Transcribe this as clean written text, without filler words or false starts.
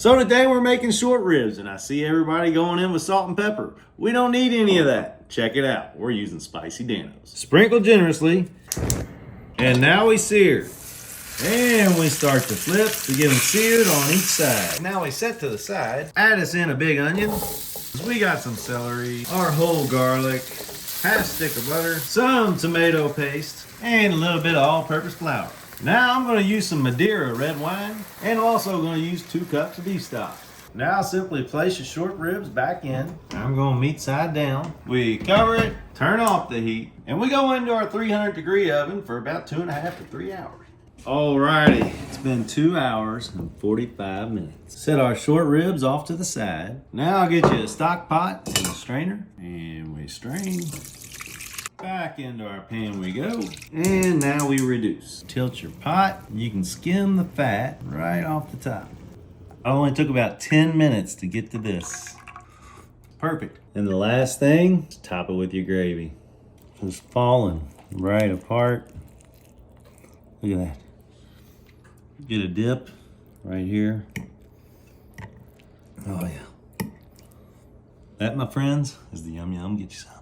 So today we're making short ribs, and I see everybody going in with salt and pepper. We don't need any of that. Check it out. We're using spicy Dan-O's. Sprinkle generously. And now we sear. And we start to flip to get them seared on each side. Now we set to the side. Add us in a big onion. We got some celery, our whole garlic, half stick of butter, some tomato paste, and a little bit of all-purpose flour. Now I'm going to use some Madeira red wine, and I'm also going to use 2 cups of beef stock. Now simply place your short ribs back in. I'm going to meat side down. We cover it, turn off the heat, and we go into our 300-degree oven for about 2.5 to 3 hours. Alrighty, it's been 2 hours and 45 minutes. Set our short ribs off to the side. Now I'll get you a stock pot and a strainer, and we strain. Back into our pan we go, and now we reduce. Tilt your pot, you can skim the fat right off the top. It only took about 10 minutes to get to this. Perfect. And the last thing, top it with your gravy. Just falling right apart. Look at that. Get a dip right here. Oh yeah. That, my friends, is the Yum Yum Get You Some.